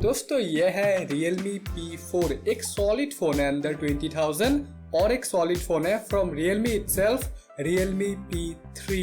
दोस्तों ये है Realme P4, एक सॉलिड फोन है अंडर 20,000 और एक सॉलिड फोन है from Realme itself, Realme P3।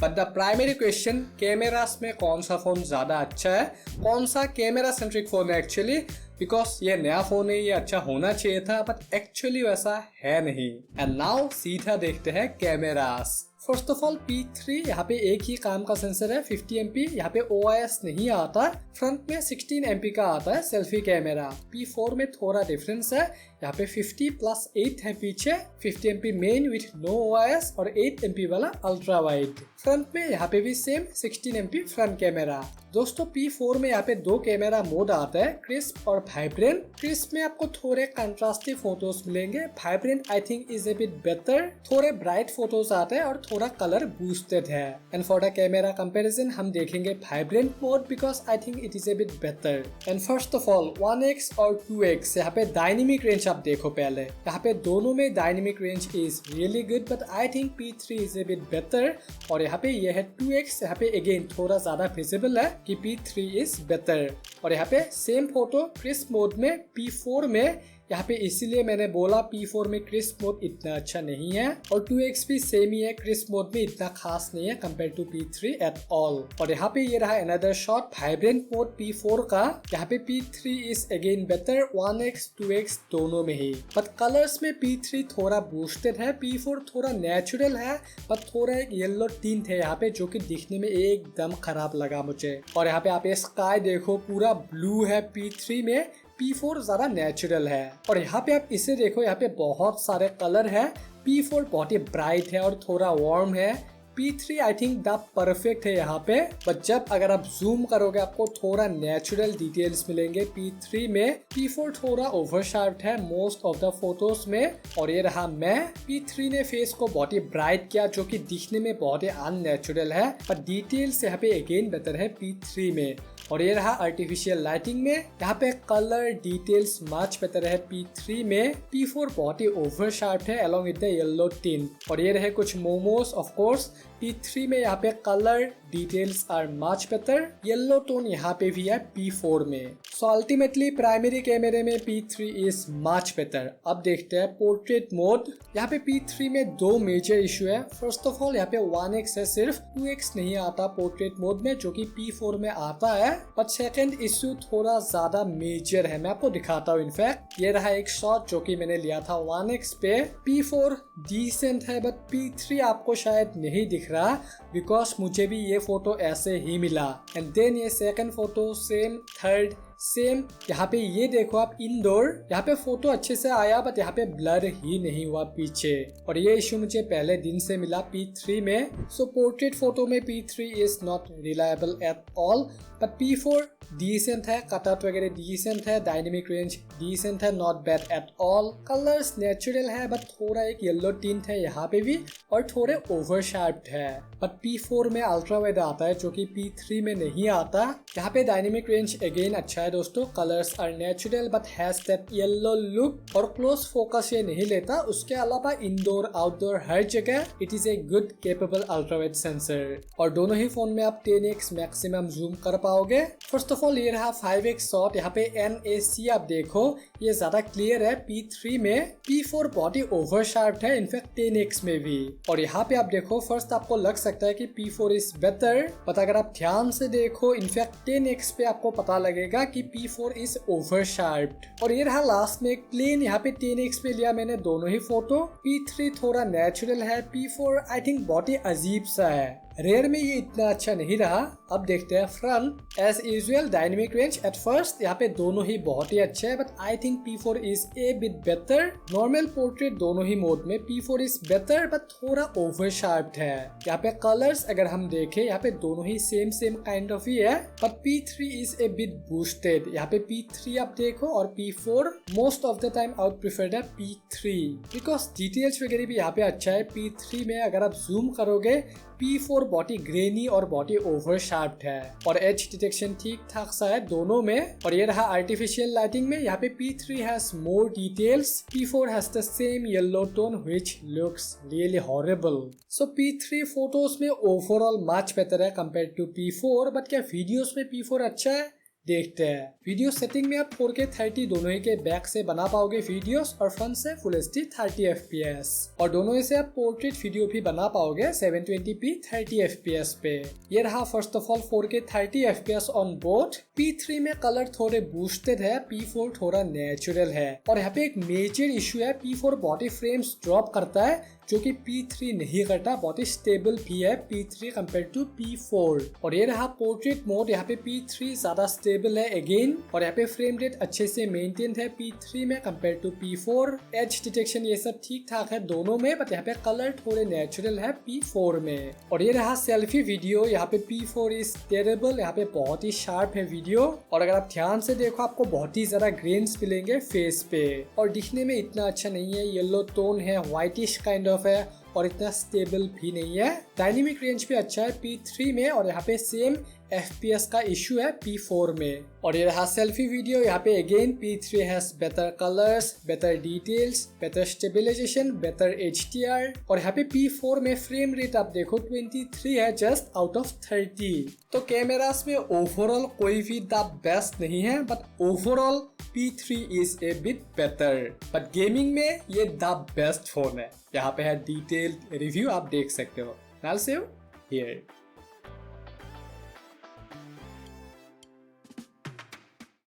But the primary question, cameras में कौन सा फोन ज्यादा अच्छा है, कौन सा कैमरा सेंट्रिक फोन है एक्चुअली, बिकॉज ये नया फोन है, ये अच्छा होना चाहिए था बट एक्चुअली वैसा है नहीं। एंड नाउ सीधा देखते हैं cameras. First of all P3 यहाँ पे एक ही काम का सेंसर है 50 MP, यहाँ पे OIS नहीं आता, फ्रंट में 16 MP का आता है सेल्फी कैमरा। P4 में थोड़ा डिफरेंस है, यहाँ पे 50+8 है पीछे, 50 MP main with no OIS और 8 MP वाला अल्ट्रा वाइड। फ्रंट में यहाँ पे भी सेम 16 MP फ्रंट कैमरा। दोस्तों P4 में यहाँ पे दो कैमरा मोड आता है, क्रिस्प और वाइब्रेंट। क्रिस्प में आपको थोड़े कंट्रास्टिव फोटोज मिलेंगे, vibrant I think is a bit better, थोड़े ब्राइट फोटोज आते हैं और थोड़ा कलर बूस्टेड है। And for the camera comparison हम देखेंगे vibrant mode because I think it is a bit better. And first of all 1x और 2x यहाँ पे डायनेमिक रेंज आप देखो पहले, यहाँ पे दोनों में dynamic range is really good but I think P3 is a bit better. और यहाँ पे ये है 2x, यहाँ पे अगेन थोड़ा ज्यादा विजिबल है कि P3 इज बेटर। और यहाँ पे सेम फोटो क्रिस्प मोड में P4 में, यहाँ पे इसीलिए मैंने बोला P4 में क्रिस्प मोड इतना अच्छा नहीं है, और 2x भी सेम ही है, क्रिस्प मोड में इतना खास नहीं है compare to P3 at all. और यहाँ पे ये रहा another shot vibrant mode P4 का, यहाँ पे P3 is again better 1x 2x दोनों में ही। बट कलर्स में P3 थोड़ा बूस्टेड है, P4 थोड़ा नेचुरल है, बट थोड़ा एक येलो टिंट है यहाँ पे जो कि दिखने में एकदम खराब लगा मुझे। और यहाँ पे आप ये स्काई देखो पूरा ब्लू है P3 में, P4 ज्यादा नेचुरल है। और यहाँ पे आप इसे देखो, यहाँ पे बहुत सारे कलर है, P4 बहुत ही ब्राइट है और थोड़ा वार्म है, P3 I think the perfect है यहाँ पे। बट जब अगर आप जूम करोगे आपको थोड़ा नेचुरल डिटेल्स मिलेंगे P3 में। P4 थोड़ा ओवरशार्प्ड है मोस्ट ऑफ द फोटोज में। और ये रहा मैं, P3 ने फेस को बहुत ही ब्राइट किया जो कि दिखने में बहुत ही अननेचुरल है, पर डिटेल्स यहाँ पे अगेन बेटर है P3 में। और ये रहा आर्टिफिशियल लाइटिंग में, यहाँ पे कलर डिटेल्स मच बेटर है P3 में। P4 बहुत ही ओवर शार्प है along with the yellow tint. और ये रहे कुछ मोमोज ऑफ कोर्स, P3 में यहाँ पे colour details are much better, yellow tone यहाँ पे भी है P4 में। सो अल्टीमेटली प्राइमरी कैमरे में P3 इज मच बेटर। अब देखते हैं पोर्ट्रेट मोड। यहाँ पे P3 में दो मेजर इशू है। फर्स्ट ऑफ ऑल यहाँ पे 1x है सिर्फ, 2x नहीं आता पोर्ट्रेट मोड में जो कि P4 में आता है। बट सेकंड इशू थोड़ा ज्यादा मेजर है, मैं आपको दिखाता हूँ। इनफैक्ट ये रहा एक शॉट जो कि मैंने लिया था 1x पे, P4 डिसेंट है बट P3 आपको शायद नहीं दिख रहा बिकॉज मुझे भी ये फोटो ऐसे ही मिला। एंड देन ये second photo same, third same. यहाँ पे ये देखो आप इंडोर, यहाँ पे फोटो अच्छे से आया बट यहाँ पे ब्लर ही नहीं हुआ पीछे। और ये इशू मुझे पहले दिन से मिला P3 में। सो पोर्ट्रेट फोटो में P3 is not reliable at all, but P4 decent है, कटआउट वगैरह डिसेंट है, डायनेमिक रेंज डिसेंट है, not bad at all. Colours natural है बट थोड़ा एक येलो टिंट है यहाँ पे भी, और थोड़े ओवर शार्प्ड है। बट P4 में अल्ट्रा वाइड आता है जो कि P3 में नहीं आता। यहाँ पे डायनेमिक रेंज अगेन अच्छा है दोस्तों, colours are natural but has that yellow look, और क्लोज फोकस ये नहीं लेता। उसके अलावा इंडोर आउटडोर हर जगह it is a good capable ultra wide sensor. और दोनों ही फोन में आप 10x मैक्सिमम जूम कर पाओगे। फर्स्ट ऑफ ऑल ये रहा 5x शॉट, यहाँ पे NAC आप देखो ये ज्यादा क्लियर है P3 में, P4 बहुत ही ओवर शार्प है इनफैक्ट 10x में भी। और यहाँ पे आप देखो फर्स्ट आपको लग सकता है कि P4 इज बेटर, बट अगर आप ध्यान से देखो इनफैक्ट 10x पे आपको पता लगेगा कि P4 इज ओवर शार्प्ड। और ये रहा लास्ट में एक प्लेन, यहाँ पे 10x पे लिया मैंने दोनों ही फोटो। P3 थोड़ा नेचुरल है, P4 आई थिंक बहुत ही अजीब सा है, रेयर में ये इतना अच्छा नहीं रहा। अब देखते हैं front. As usual dynamic range at first यहाँ पे दोनों ही बहुत ही अच्छे हैं, but I think P4 is a bit better. Normal portrait दोनों ही मोड में P4 इज बेटर बट थोड़ा ओवर शार्प्ड है। यहाँ पे कलर्स अगर हम देखें यहाँ पे दोनों ही सेम काइंड ऑफ ही है, but P3 is a bit boosted. यहाँ पे P3 आप देखो और P4 most of the time out preferred है P3 बिकॉज डिटेल्स वगैरह भी यहाँ पे अच्छा है। P3 में अगर आप जूम करोगे P4 बहुत ही ग्रेनी और बहुत ही ओवर शार्प्ड है, और एज डिटेक्शन ठीक ठाक सा है दोनों में। और ये रहा आर्टिफिशियल लाइटिंग में, यहाँ पे P3 has more details, P4 has the same yellow tone which looks really horrible. So P3 photos में ओवरऑल मच बेटर है कंपेयर टू P4, बट क्या वीडियोस में P4 अच्छा है? देखते हैं। वीडियो सेटिंग में आप 4K 30 दोनों ही के बैक से बना पाओगे वीडियोस और फ्रंट से फुल HD 30 FPS और दोनों ही से आप पोर्ट्रेट वीडियो भी बना पाओगे 720p 30 FPS पे। ये रहा first of all 4K 30 FPS on board. P3 में कलर थोड़े बूस्टेड है, P4 थोड़ा नेचुरल है और यहाँ पे एक मेजर इशू है, P4 बॉडी फ्रेम्स ड्रॉप करता है जो कि P3 नहीं करता। बहुत ही स्टेबल भी है P3 कंपेयर टू P4। और ये रहा पोर्ट्रेट मोड, यहाँ पे P3 ज्यादा स्टेबल है अगेन और यहाँ पे फ्रेम रेट अच्छे से मेंटेन है P3 में compare to P4। As detection ये सब ठीक ठाक है दोनों में, बट यहाँ पे कलर थोड़े नेचुरल है P4 में। और ये रहा सेल्फी वीडियो, यहाँ पे P4 इज टेरेबल, यहाँ पे बहुत ही शार्प है वीडियो और अगर आप ध्यान से देखो आपको बहुत ही ज्यादा ग्रेन्स मिलेंगे फेस पे और दिखने में इतना अच्छा नहीं है। येलो टोन है, व्हाइटिश काइंड ऑफ है और इतना स्टेबल भी नहीं है। डायनेमिक रेंज भी अच्छा है P3 में और यहाँ पे सेम FPS का इशू है P4 में। और ये रहा सेल्फी वीडियो, यहाँ पे again P3 has better colours, better details, better stabilisation, better HDR और यहाँ पे P4 में फ्रेम रेट आप देखो 23 है जस्ट आउट ऑफ 30। तो कैमरास में ओवरऑल कोई भी द बेस्ट नहीं है, but overall P3 is a bit better. But gaming में ये द बेस्ट फोन है। यहाँ पे है डिटेल्ड रिव्यू, आप देख सकते हो। I'll see you here.